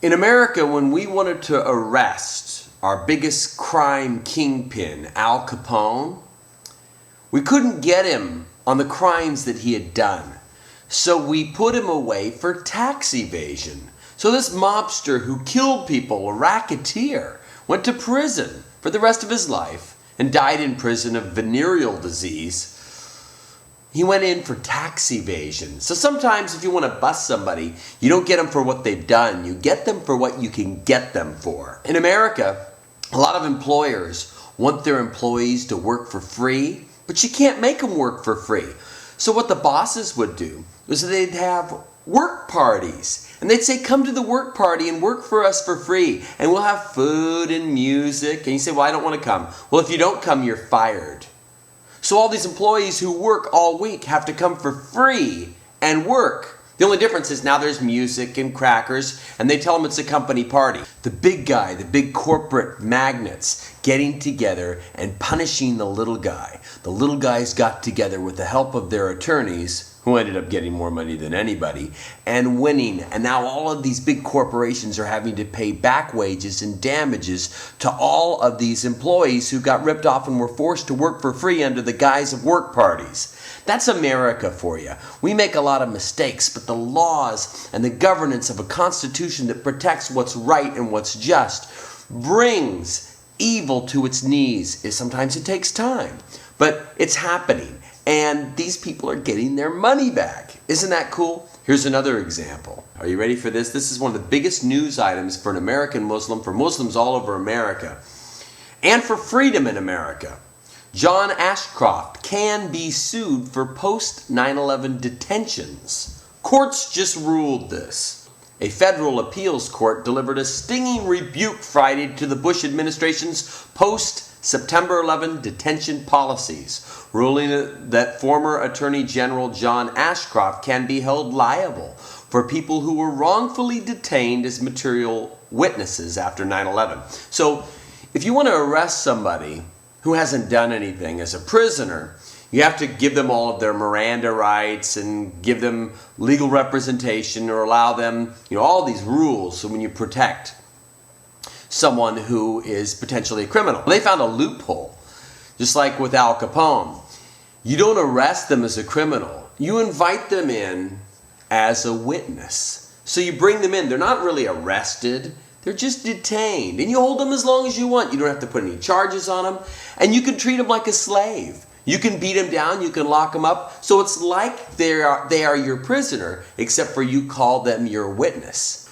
In America, when we wanted to arrest our biggest crime kingpin, Al Capone, we couldn't get him on the crimes that he had done. So we put him away for tax evasion. So this mobster who killed people, a racketeer, went to prison for the rest of his life and died in prison of venereal disease. He went in for tax evasion. So sometimes if you want to bust somebody, you don't get them for what they've done. You get them for what you can get them for. In America, a lot of employers want their employees to work for free, but you can't make them work for free. So what the bosses would do is they'd have work parties. And they'd say, come to the work party and work for us for free. And we'll have food and music. And you say, well, I don't want to come. Well, if you don't come, you're fired. So all these employees who work all week have to come for free and work. The only difference is now there's music and crackers, and they tell them it's a company party. The big guy, the big corporate magnates getting together and punishing the little guy. The little guys got together with the help of their attorneys, who ended up getting more money than anybody, and winning. And now all of these big corporations are having to pay back wages and damages to all of these employees who got ripped off and were forced to work for free under the guise of work parties. That's America for you. We make a lot of mistakes, but the laws and the governance of a constitution that protects what's right and what's just brings evil to its knees. Sometimes it takes time, but it's happening. And these people are getting their money back. Isn't that cool? Here's another example. Are you ready for this? This is one of the biggest news items for an American Muslim, for Muslims all over America, and for freedom in America. John Ashcroft can be sued for post-9/11 detentions. Courts just ruled this. A federal appeals court delivered a stinging rebuke Friday to the Bush administration's post-September 11 detention policies, ruling that former Attorney General John Ashcroft can be held liable for people who were wrongfully detained as material witnesses after 9/11. So if you want to arrest somebody who hasn't done anything as a prisoner, you have to give them all of their Miranda rights and give them legal representation or allow them, all these rules so when you protect someone who is potentially a criminal. They found a loophole, just like with Al Capone. You don't arrest them as a criminal. You invite them in as a witness. So you bring them in. They're not really arrested. They're just detained. And you hold them as long as you want. You don't have to put any charges on them. And you can treat them like a slave. You can beat them down. You can lock them up. So it's like they are your prisoner, except for you call them your witness.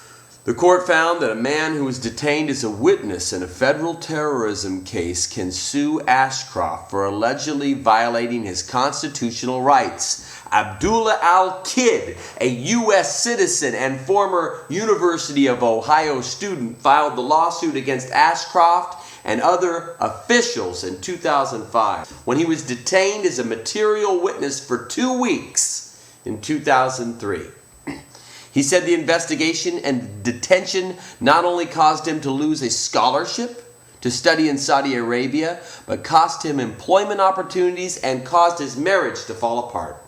The court found that a man who was detained as a witness in a federal terrorism case can sue Ashcroft for allegedly violating his constitutional rights. Abdullah Al-Kid, a U.S. citizen and former University of Ohio student, filed the lawsuit against Ashcroft and other officials in 2005 when he was detained as a material witness for 2 weeks in 2003. He said the investigation and detention not only caused him to lose a scholarship to study in Saudi Arabia, but cost him employment opportunities and caused his marriage to fall apart.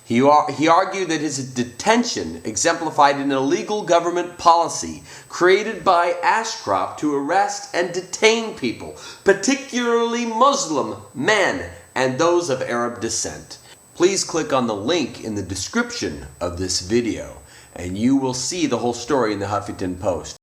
He argued that his detention exemplified an illegal government policy created by Ashcroft to arrest and detain people, particularly Muslim men and those of Arab descent. Please click on the link in the description of this video, and you will see the whole story in the Huffington Post.